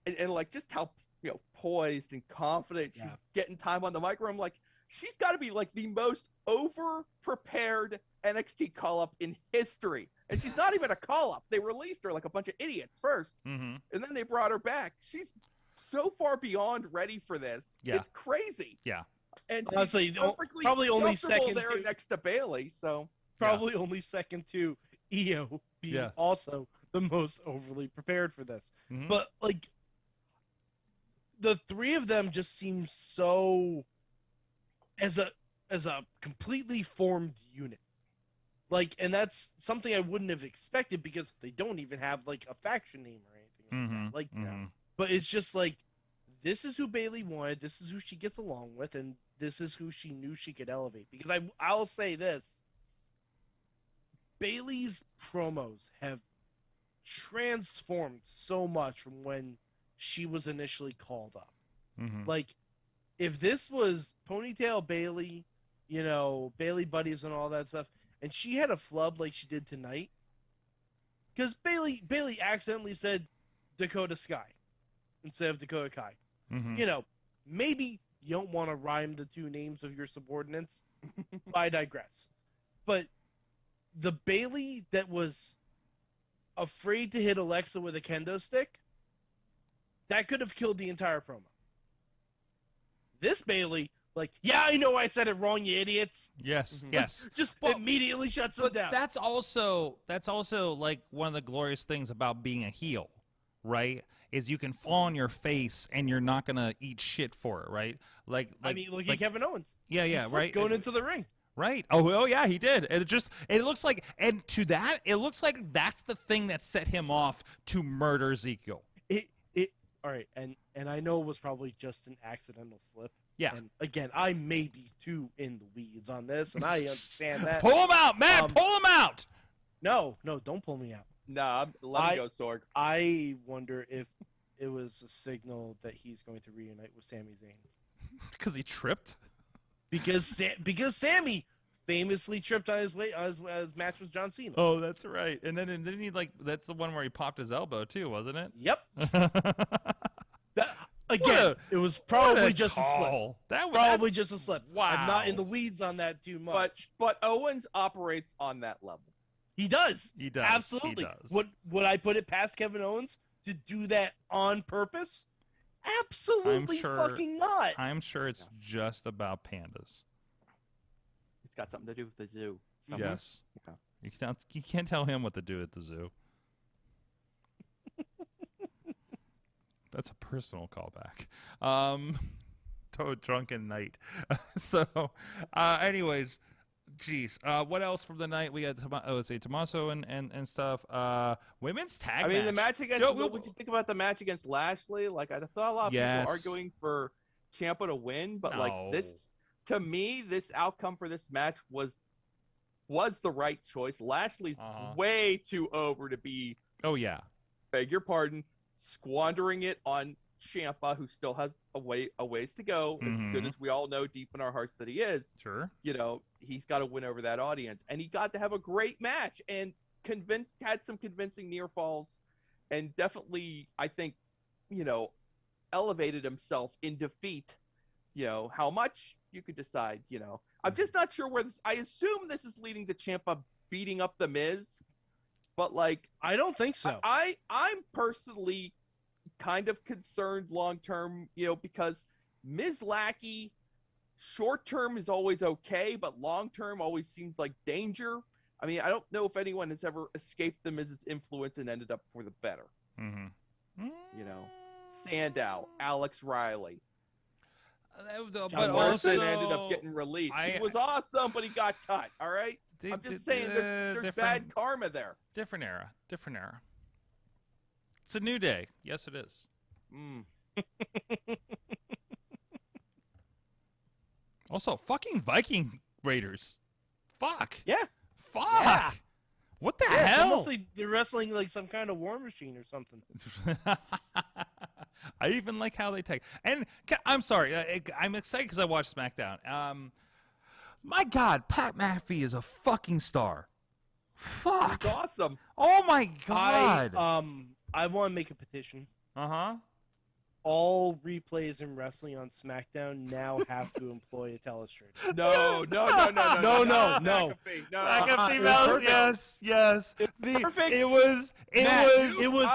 and like just how, you know, poised and confident she's getting time on the microphone. Like, she's got to be like the most over-prepared NXT call-up in history. And she's not even a call-up. They released her like a bunch of idiots first, and then they brought her back. She's so far beyond ready for this. Yeah. It's crazy. Yeah. And honestly, probably only second there next to Bailey. So probably only second to Io being also the most overly prepared for this. But like, the three of them just seem so as a completely formed unit. Like, and that's something I wouldn't have expected because they don't even have like a faction name or anything like that. But it's just like, this is who Bailey wanted, this is who she gets along with, and this is who she knew she could elevate. Because I'll say this, Bailey's promos have transformed so much from when she was initially called up. Like, if this was Ponytail Bailey, you know, Bailey buddies and all that stuff, and she had a flub like she did tonight, because Bailey accidentally said Dakota Sky instead of Dakota Kai. You know, maybe you don't want to rhyme the two names of your subordinates. I digress. But the Bailey that was afraid to hit Alexa with a kendo stick, that could have killed the entire promo. This Bailey, like, yeah, I know I said it wrong, you idiots. Yes. Just immediately shuts them down. That's also like one of the glorious things about being a heel, right? Is you can fall on your face and you're not gonna eat shit for it, right? Like I mean, look at Kevin Owens. Yeah, right. Going into the ring. Right. Oh, yeah, he did. It looks like, and to that, it looks like that's the thing that set him off to murder Ezekiel. All right, and I know it was probably just an accidental slip. Yeah. And again, I may be too in the weeds on this, and I understand that. Pull him out, Matt. Pull him out. No, don't pull me out. No, let me go, Sorg. I wonder if it was a signal that he's going to reunite with Sami Zayn. Because he tripped? Because Sammy famously tripped on his match with John Cena. Oh, that's right. And then he that's the one where he popped his elbow too, wasn't it? Yep. It was probably just a slip. Probably just a slip. Wow. I'm not in the weeds on that too much. But Owens operates on that level. He does. He does. Absolutely. He does. Would I put it past Kevin Owens to do that on purpose? Absolutely fucking not. I'm sure it's just about pandas. It's got something to do with the zoo. Yes. Okay. You can't tell him what to do at the zoo. That's a personal callback. To a drunken night. Anyways, geez. What else from the night? We got Tommaso and stuff. Women's tag match. The match against. What would you think about the match against Lashley? Like, I saw a lot of people arguing for Ciampa to win, but like this, to me, this outcome for this match was the right choice. Lashley's way too over to be. Oh yeah. Beg your pardon. Squandering it on Ciampa, who still has a ways to go. As good as we all know deep in our hearts that he is. Sure. He's got to win over that audience, and he got to have a great match and had some convincing near falls, and definitely I think elevated himself in defeat. How much you could decide. I'm just not sure where this. I assume this is leading to Ciampa beating up the Miz. But I don't think so. I'm personally kind of concerned long term, because Miz Lackey, short term is always okay, but long term always seems like danger. I mean, I don't know if anyone has ever escaped the Miz's influence and ended up for the better. Sandow, Alex Riley. But Morrison ended up getting released. He was awesome, but he got cut. All right. I'm just saying there's bad karma there. Different era. It's a new day. Yes, it is. Also, fucking Viking Raiders. Fuck. Yeah. Fuck. Yeah. What the hell? Mostly they're wrestling like some kind of war machine or something. I even like how they take. And I'm sorry. I'm excited because I watched SmackDown. My God, Pat McAfee is a fucking star. Fuck. He's awesome. Oh my God. I want to make a petition. All replays in wrestling on SmackDown now have to employ a telestrator. No. McAfee, yes. Perfect. It was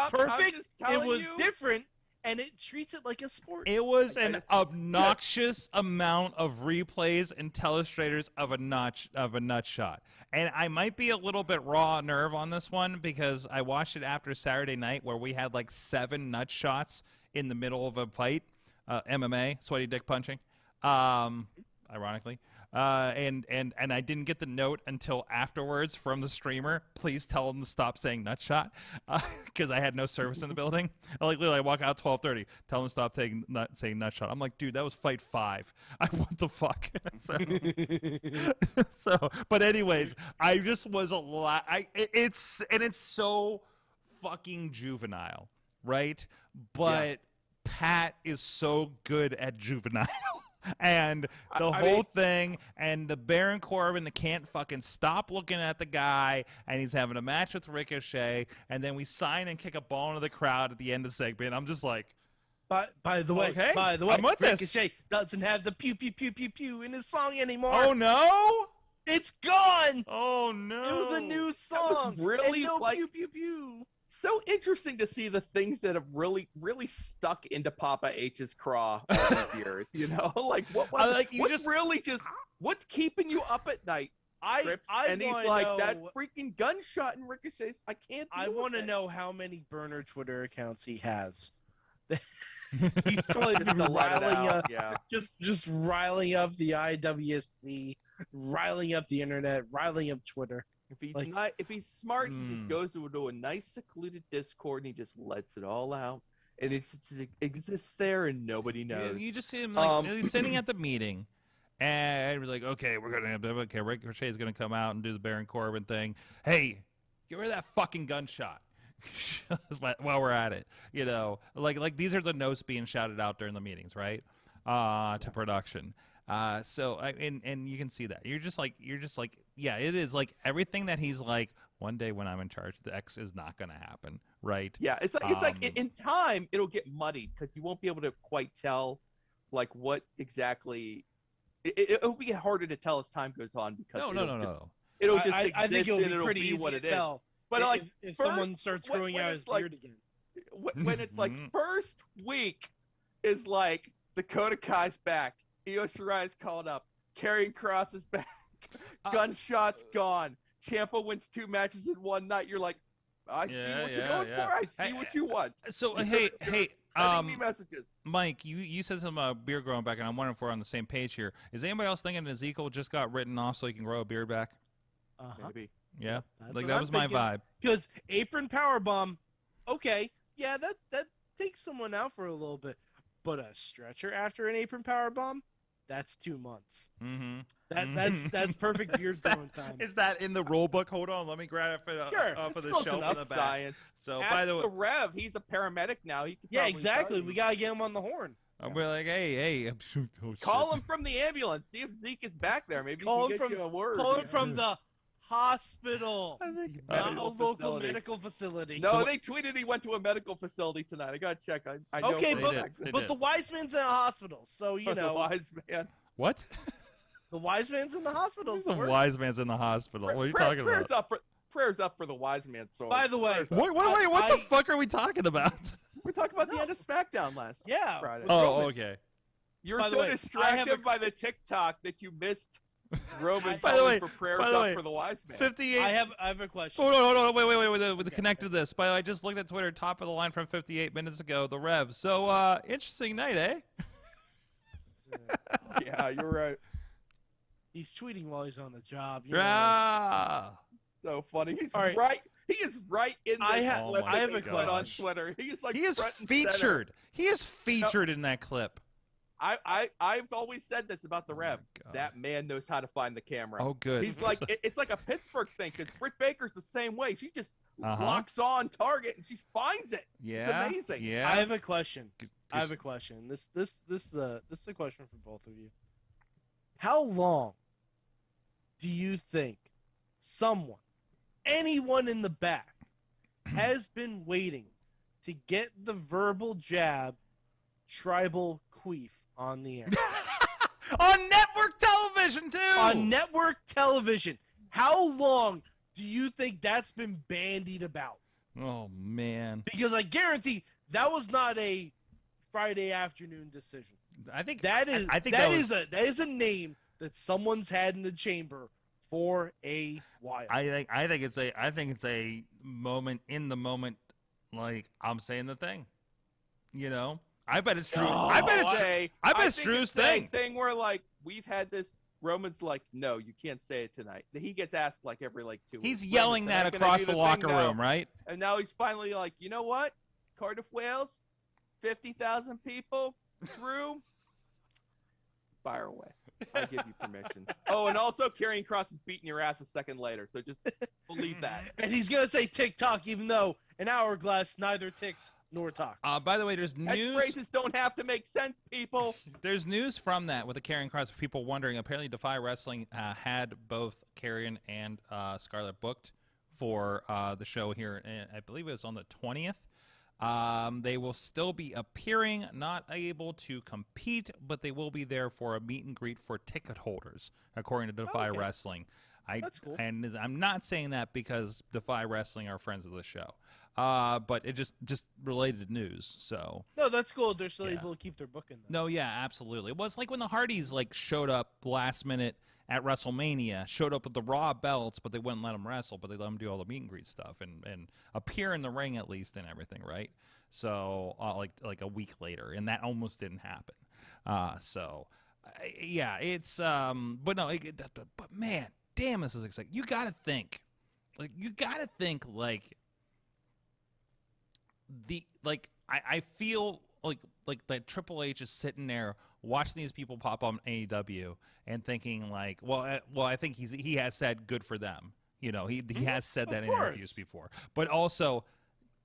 perfect. It was different. And it treats it like a sport. It was an obnoxious amount of replays and telestrators of a nut shot. And I might be a little bit raw nerve on this one because I watched it after Saturday night where we had like 7 nut shots in the middle of a fight, MMA, sweaty dick punching, ironically. And I didn't get the note until afterwards from the streamer. Please tell him to stop saying nut shot, because I had no service in the building. I walk out 12:30. Tell him to stop saying nut shot. I'm like, dude, that was fight 5. What the fuck? But anyways, I just was a lot. It's so fucking juvenile, right? But Pat is so good at juvenile. And the whole thing, and the Baron Corbin that can't fucking stop looking at the guy, and he's having a match with Ricochet, and then we sign and kick a ball into the crowd at the end of the segment. I'm just like, by the way, I'm with Ricochet doesn't have the pew pew pew pew pew in his song anymore. Oh no, it's gone. Oh no, it was a new song. Really, and no pew pew pew. So interesting to see the things that have really stuck into Papa H's craw over the years. What's keeping you up at night? And he's like, that freaking gunshot in Ricochet's. I can't. I want to know how many burner Twitter accounts he has. He's probably been riling up, just riling up the IWC riling up the internet, riling up Twitter. If he's smart, he just goes to a nice secluded Discord and he just lets it all out, and it just exists there and nobody knows. You just see him like he's sitting at the meeting, and we're like, okay, Ricochet's gonna come out and do the Baron Corbin thing. Hey, get rid of that fucking gunshot. While we're at it, like these are the notes being shouted out during the meetings, right? To production. So and you can see that you're just like, yeah, it is like everything that he's like, one day when I'm in charge, the X is not going to happen, right? Yeah, it's like in time it'll get muddied because you won't be able to quite tell like what exactly. It'll be harder to tell as time goes on because no. It'll just I think it'll be pretty easy what it to is. tell. But like, if someone starts growing out his beard again, when it's like first week is like Dakota Kai's back, Io Shirai's called up, Karrion Kross is back, gunshots gone, Ciampa wins 2 matches in one night. You're like, I see what you're going for. I see what you want. So hey, sending me messages. Mike, you said some beard growing back, and I'm wondering if we're on the same page here. Is anybody else thinking Ezekiel just got written off so he can grow a beard back? Maybe. Yeah, that's like that was my vibe. Because apron powerbomb, okay, yeah, that takes someone out for a little bit, but a stretcher after an apron powerbomb, that's 2 months. Mm-hmm. That's perfect beard growing time. Is that in the rule book? Hold on, let me grab it for the shelf in the back. Science. So Ask by the way, the Rev, he's a paramedic now. He yeah, exactly. We gotta get him on the horn. We're like, hey, call him from the ambulance. See if Zeke is back there. Maybe call he can get you a word. Call him from the hospital, not a local facility. medical facility. No, they tweeted he went to a medical facility tonight. I gotta check. I know okay, but the wise man's in a hospital, so you know. The wise man. What? The wise man's in the hospital. The wise man's in the hospital. What are you talking about? Prayers up for the wise man. Sorg. By the way, what the fuck are we talking about? We're talking about the end of SmackDown last Friday. Oh, okay. You were so distracted by the TikTok that you missed Roman for prayers up for the wise man. 58. I have a question. Oh, no, wait. With connected to this. By the way, I just looked at Twitter, top of the line from 58 minutes ago, the Rev. So, interesting night, eh? Yeah, you're right. He's tweeting while he's on the job. So funny. He's right. He is right in this. I have a question on Twitter. He's like he is featured. He is featured in that clip. I've always said this about the Rev. That man knows how to find the camera. Oh, good. He's like it's like a Pittsburgh thing because Britt Baker's the same way. She just locks on target and she finds it. Yeah, it's amazing. Yeah. I have a question. This is a question for both of you. How long do you think anyone in the back, has been waiting to get the verbal jab tribal queef on the air? On network television, too! On network television. How long do you think that's been bandied about? Oh, man. Because I guarantee that was not a Friday afternoon decision. I think that is a name that someone's had in the chamber for a while. I think it's a moment in the moment, like I'm saying the thing. You know? I bet it's Drew. I bet it's Drew's thing. Thing where like we've had this. Roman's like, no, you can't say it tonight. He gets asked like every 2 weeks. He's yelling that across the locker room, right? And now he's finally like, you know what? Cardiff, Wales, 50,000 people. Drew, fire away. I give you permission. Oh, and also Karrion Kross is beating your ass a second later, so just believe that. And he's gonna say TikTok, even though an hourglass neither ticks nor talks. By the way, there's news. Phrases don't have to make sense, people. There's news from that with the Karrion Kross. For people wondering, apparently Defy Wrestling had both Karrion and Scarlett booked for the show here. And I believe it was on the 20th. They will still be appearing, not able to compete, but they will be there for a meet and greet for ticket holders, according to Defy Wrestling. That's cool. And I'm not saying that because Defy Wrestling are friends of the show, but it just related news. So no, that's cool. They're still able to keep their booking. No, yeah, absolutely. It was like when the Hardys showed up last minute at WrestleMania, showed up with the Raw belts, but they wouldn't let them wrestle, but they let them do all the meet and greet stuff and appear in the ring at least and everything, right? So like a week later, and that almost didn't happen. yeah, it's but no, but man, damn, this is exciting. You gotta think, like I feel like that Triple H is sitting there watching these people pop on AEW and thinking like, well, I think he has said good for them. You know, he has said that in interviews before, but also,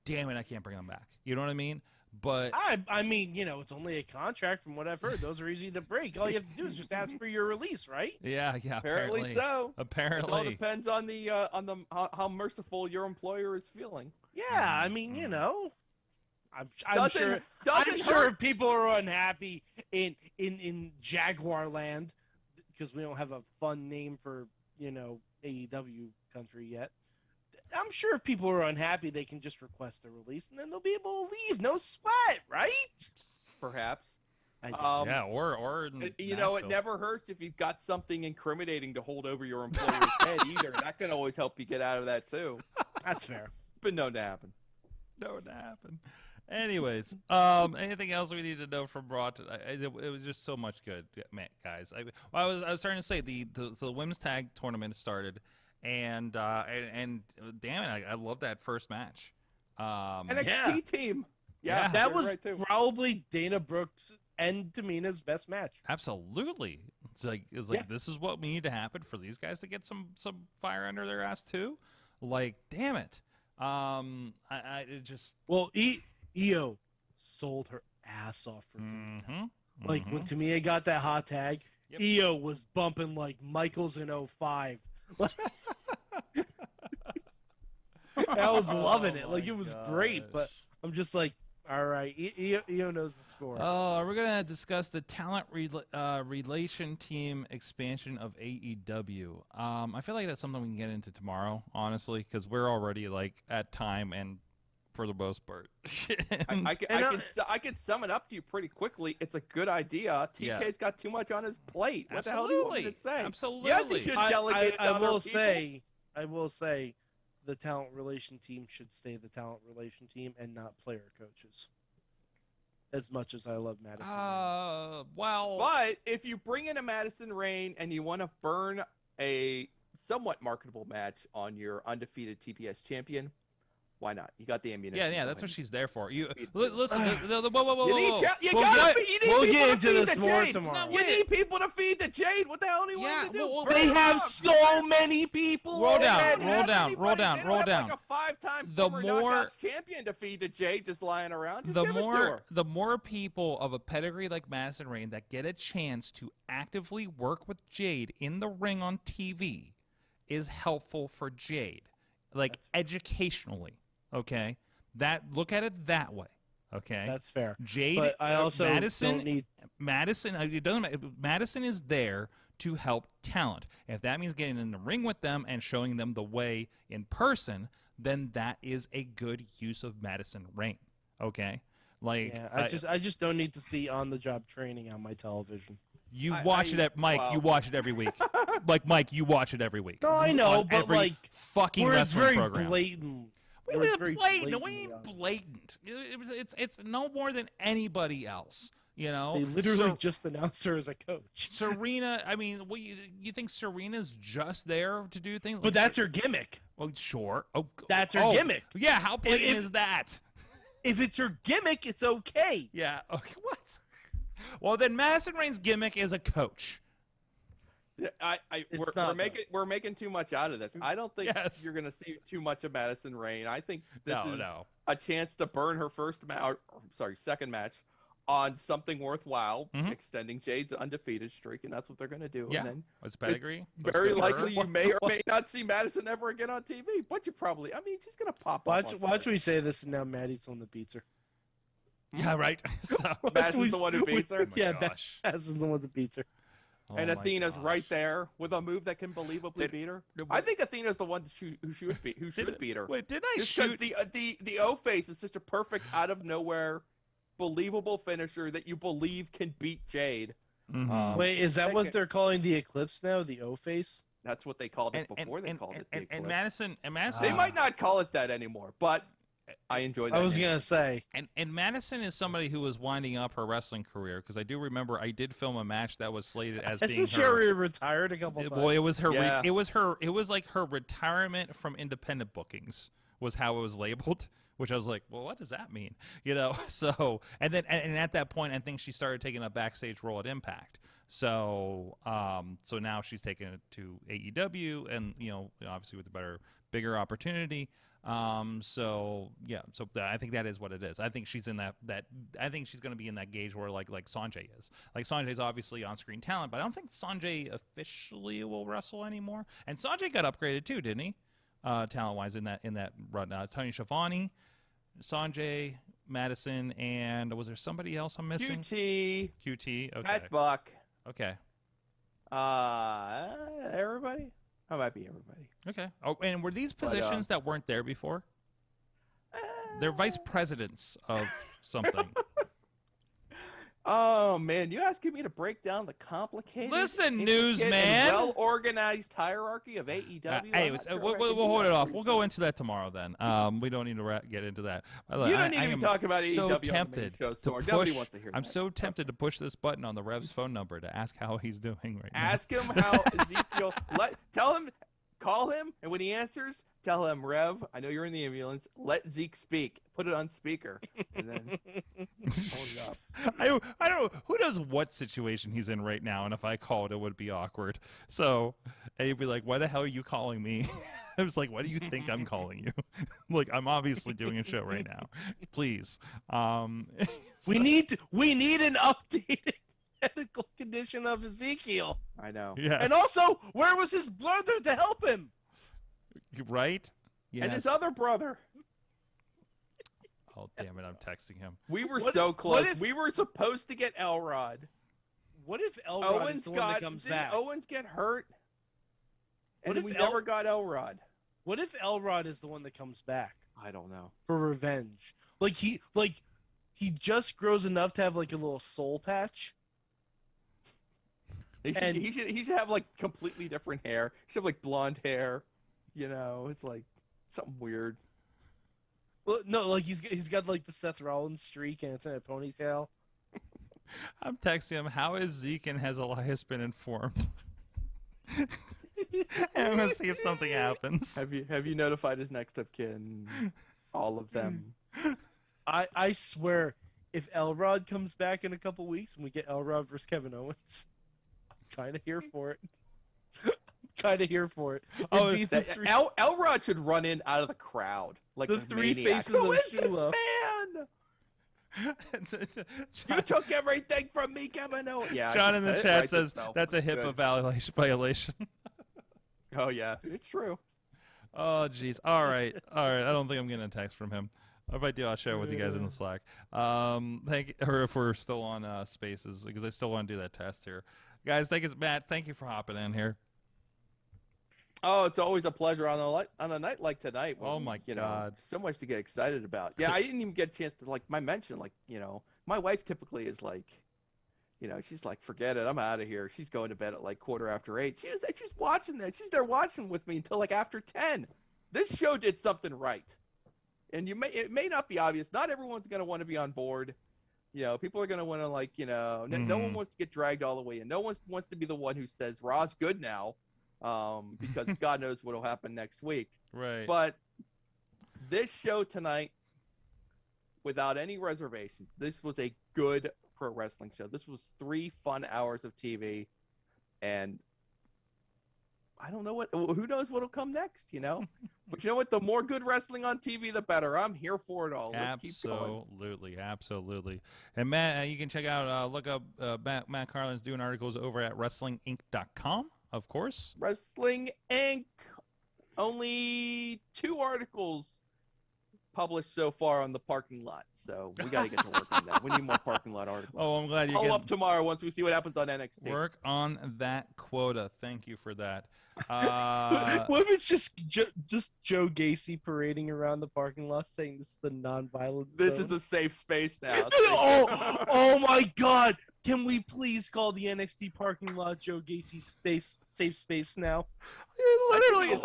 damn it, I can't bring them back. You know what I mean? But I mean, you know, it's only a contract from what I've heard. Those are easy to break. All you have to do is just ask for your release, right? Yeah. Apparently so. Apparently, it all depends on the how merciful your employer is feeling. Yeah, I mean, you know, I'm sure people are unhappy in Jaguar Land because we don't have a fun name for, you know, AEW country yet. I'm sure if people are unhappy, they can just request a release, and then they'll be able to leave. No sweat, right? Perhaps. yeah, or you know, it never hurts if you've got something incriminating to hold over your employer's head either. That can always help you get out of that too. That's fair. Been known to happen. Anyways, anything else we need to know from Raw tonight? It was just so much good, man, guys. I was starting to say the women's tag tournament started. And damn it, I love that first match. NXT team. Yeah, that was probably Dana Brooks and Tamina's best match. Absolutely. It's like this is what we need to happen for these guys to get some fire under their ass too. Like, damn it. It just Io sold her ass off for Tamina. Like when Tamina got that hot tag, Io was bumping like Michaels in 05. I was loving it. Like, it was great, but I'm just like, all right, Io knows the score. Oh, we're going to discuss the talent relation team expansion of AEW. I feel like that's something we can get into tomorrow, honestly, because we're already, like, at time and for the most part. I can sum it up to you pretty quickly. It's a good idea. TK's got too much on his plate. What the hell do you want me to say? Absolutely. Yes, he should delegate I will say the talent relation team should stay the talent relation team and not player coaches. As much as I love Madison Rain. Well... But if you bring in a Madison Rain and you want to burn a somewhat marketable match on your undefeated TBS champion, why not? You got the ammunition. Yeah, that's what she's there for. You listen. Whoa. We'll get into this more tomorrow. You need people to feed the Jade. What the hell do you want to do? They have so many people. Roll down. Like a 5-time former Knockouts champion to feed the Jade just lying around. The more people of a pedigree like Madison Rain that get a chance to actively work with Jade in the ring on TV is helpful for Jade, like educationally. Okay, look at it that way. Okay, that's fair. Jade, but I also Madison. Don't need... Madison. It doesn't matter. Madison is there to help talent. If that means getting in the ring with them and showing them the way in person, then that is a good use of Madison Rain. Okay, like I just don't need to see on-the-job training on my television. You watch it every week. Like Mike, you watch it every week. No, I know, but every like fucking wrestling program. Blatant. We ain't blatant. It's no more than anybody else. You know, they literally just announced her as a coach. Serena, I mean, you think Serena's just there to do things? But that's her gimmick. Well, sure. Oh, that's her gimmick. Yeah, how blatant is that? If it's her gimmick, it's okay. Yeah. Okay. What? Well, then Madison Rain's gimmick is a coach. We're making too much out of this. I don't think you're going to see too much of Madison Rain. I think this is a chance to burn her second match on something worthwhile, extending Jade's undefeated streak, and that's what they're going to do. Yeah, and then it's pedigree. Very likely you may or may not see Madison ever again on TV, but you probably, she's going to pop up. Watch me say this, and now Maddie's on the beats her. Yeah, right. So, Madison's the one who beats her. Madison's the one that beats her. And Athena's right there with a move that can believably beat her. I think Athena's the one who should beat her. Wait, did I just shoot? The O-face is such a perfect, out of nowhere, believable finisher that you believe can beat Jade. Wait, is that what they're calling the Eclipse now? The O-face? That's what they called it before. They called it the Eclipse. And Madison. They might not call it that anymore, but I enjoyed that. I was going to say. And Madison is somebody who was winding up her wrestling career, because I do remember I did film a match that was slated as being her. Sherry retired a couple times. Well, it was her. Yeah. It was like her retirement from independent bookings was how it was labeled. Which I was like, well, what does that mean? You know. So and at that point, I think she started taking a backstage role at Impact. So so now she's taking it to AEW, and obviously with a bigger opportunity. So yeah, so I think that is what it is. I think she's in that I think she's going to be in that gauge where like Sanjay is. Like Sanjay's obviously on-screen talent, but I don't think Sanjay officially will wrestle anymore. And Sanjay got upgraded too, didn't he? Talent-wise in that run. Tony Schiavone, Sanjay, Madison, and was there somebody else I'm missing? QT. Okay. Matt Buck. Okay. Everybody? That might be everybody. Okay. Oh, and were these positions that weren't there before? They're vice presidents of something. Oh man, you asking me to break down the complicated, newsman, well-organized hierarchy of AEW? Anyways, we'll hold it off. We'll go into that tomorrow then. We don't need to get into that. You don't need to talk about AEW. So tempted to push. Nobody wants to hear I'm that. so tempted to push this button on the Rev's phone number to ask how he's doing right now. Ask him how Ezekiel. Tell him, call him, and when he answers, tell him, Rev, I know you're in the ambulance. Let Zeke speak. Put it on speaker, and then hold it up. I don't know who knows what situation he's in right now, and if I called, it would be awkward. So, and he'd be like, "Why the hell are you calling me?" I was like, "What do you think I'm calling you?" Like, I'm obviously doing a show right now. Please, we need an updated medical condition of Ezekiel. I know. Yeah, And also, where was his brother to help him? Right? Yes. And his other brother. Oh, damn it, I'm texting him. We were so close. We were supposed to get Elrod. What if Elrod is the one that comes back? Didn't Owens get hurt? And What if we never got Elrod. What if Elrod is the one that comes back I don't know. for revenge? Like he just grows enough to have like a little soul patch. He should have like completely different hair. He should have like blonde hair. It's like something weird. Well, no, like he's got like the Seth Rollins streak and it's in a ponytail. I'm texting him, how is Zeke and has Elias been informed? And I'm going to see if something happens. Have you notified his next of kin? All of them. I swear, if Elrod comes back in a couple weeks and we get Elrod versus Kevin Owens, I'm kind of here for it. Oh, Elrod should run in out of the crowd like the three maniac. faces of Who is Shula. this man? You took everything from me, Kevin Owens. Yeah, John in the chat says that's a HIPAA violation. Oh yeah, it's true. Oh jeez. All right. I don't think I'm getting a text from him. If I do, I'll share it with you guys in the Slack. Thank you, or if we're still on Spaces, because I still want to do that test here, guys. Matt. Thank you for hopping in here. Oh, it's always a pleasure on a night like tonight. When, oh my God, so much to get excited about. Yeah, I didn't even get a chance to mention my wife typically is like, she's like, forget it, I'm out of here. She's going to bed at like 8:15. She's watching that. She's there watching with me until like after 10. This show did something right, and it may not be obvious. Not everyone's gonna want to be on board. People are gonna want to no one wants to get dragged all the way in. No one wants to be the one who says Raw's good now. Because God knows what will happen next week. Right. But this show tonight, without any reservations, this was a good pro wrestling show. This was 3 fun hours of TV, and I don't know who knows what'll come next, But you know what? The more good wrestling on TV, the better. I'm here for it all. Let's keep going. Absolutely. And Matt, you can check out, look up Matt Carlin's doing articles over at WrestlingInc.com. Of course. Wrestling Inc. Only 2 articles published so far on the parking lot. So we got to get to work on that. We need more parking lot articles. Oh, I'm glad you're getting up tomorrow once we see what happens on NXT. Work on that quota. Thank you for that. What if it's just Joe Gacy parading around the parking lot saying this is the non-violent This zone? is a safe space now. oh my God! Can we please call the NXT parking lot Joe Gacy's safe space now? Literally,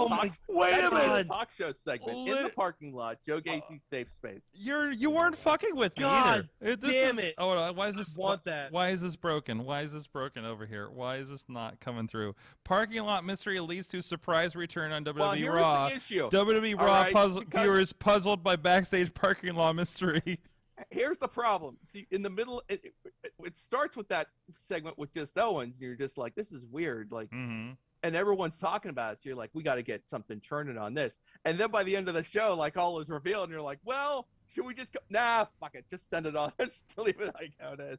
wait a minute. A talk show segment in the parking lot. Joe Gacy's safe space. You weren't fucking with me God either. damn it! Oh, why is this? Want that? Why is this broken? Why is this broken over here? Why is this not coming through? Parking lot mystery leads to surprise return on WWE Raw. The issue. WWE Raw viewers puzzled by backstage parking lot mystery. Here's the problem. See, in the middle, it starts with that segment with just Owens, and you're just like, this is weird. Like. Mm-hmm. And everyone's talking about it, so you're like, we got to get something turning on this. And then by the end of the show, like, all is revealed, and you're like, well, should we just go? Nah, fuck it, just send it on. Just leave it like how it is.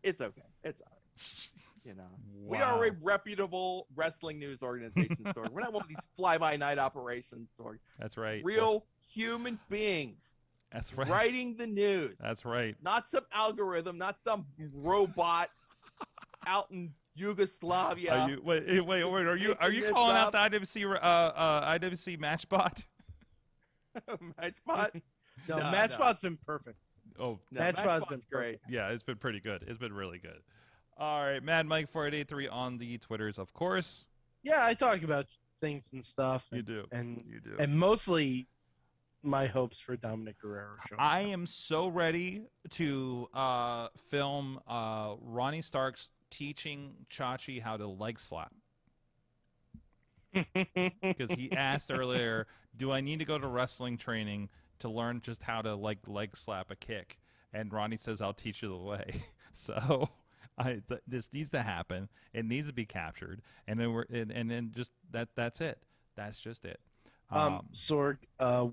It's okay. It's all right. You know, we are a reputable wrestling news organization, Sorg. We're not one of these fly-by-night operations, Sorg. That's right. Real human beings. That's right. Writing the news. That's right. Not some algorithm, not some robot out in Yugoslavia. Are you, wait, are you calling out the IWC Matchbot? Matchbot? No, Matchbot's been perfect. Oh, no, Matchbot's been great. Yeah, it's been pretty good. It's been really good. All right, Mad Mike 4883 on the Twitters, of course. Yeah, I talk about things and stuff. You do. And mostly my hopes for Dominic Guerrero show. I am so ready to film Ronnie Starks teaching Chachi how to leg slap. Because he asked earlier, do I need to go to wrestling training to learn just how to leg slap a kick? And Ronnie says, I'll teach you the way. So this needs to happen. It needs to be captured. And then just that's it. That's just it. Sorg,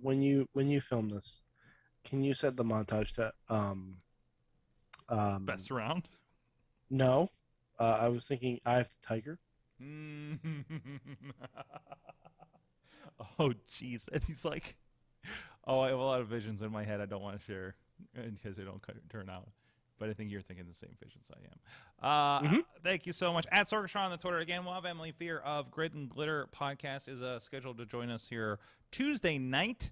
when you film this, can you set the montage to Best Around? No. I was thinking Eye of the Tiger. Oh, jeez. And he's like, oh, I have a lot of visions in my head I don't want to share because they don't turn out. But I think you're thinking the same visions I am. Thank you so much. At Sorgatron on the Twitter. Again, we'll have Emily Fear of Grit and Glitter podcast is scheduled to join us here Tuesday night.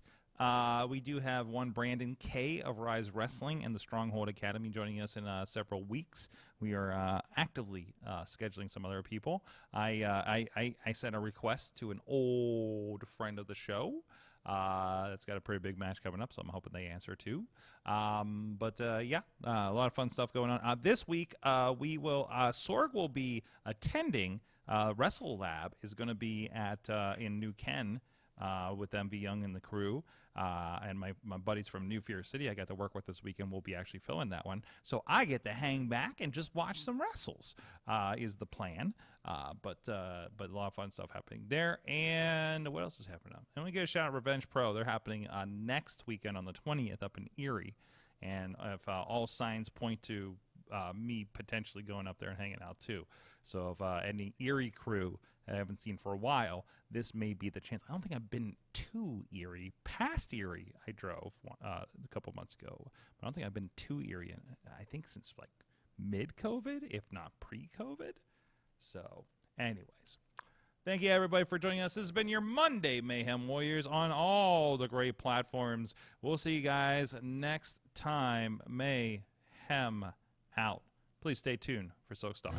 We do have one Brandon K of Rise Wrestling and the Stronghold Academy joining us in several weeks. We are actively scheduling some other people. I sent a request to an old friend of the show that's got a pretty big match coming up, so I'm hoping they answer too. Yeah, a lot of fun stuff going on. This week, Sorg will be attending. Wrestle Lab is going to be at in New Ken with MV Young and the crew. And my buddies from New Fear City I got to work with this weekend will be actually filming that one. So I get to hang back and just watch some wrestles is the plan. But a lot of fun stuff happening there. And what else is happening? And we get a shout out Revenge Pro. They're happening next weekend on the 20th up in Erie. And if all signs point to me potentially going up there and hanging out too. So if any Erie crew I haven't seen for a while, this may be the chance. I don't think I've been to Erie. Past Erie, I drove a couple months ago. But I don't think I've been to Erie, I think since like mid-COVID, if not pre-COVID. So, anyways. Thank you, everybody, for joining us. This has been your Monday Mayhem Warriors on all the great platforms. We'll see you guys next time. Mayhem out. Please stay tuned for Soak Stock.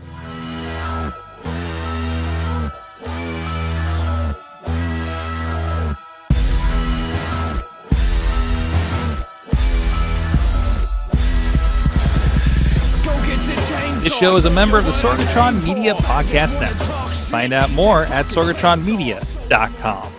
This show is a member of the Sorgatron Media Podcast Network. Find out more at sorgatronmedia.com.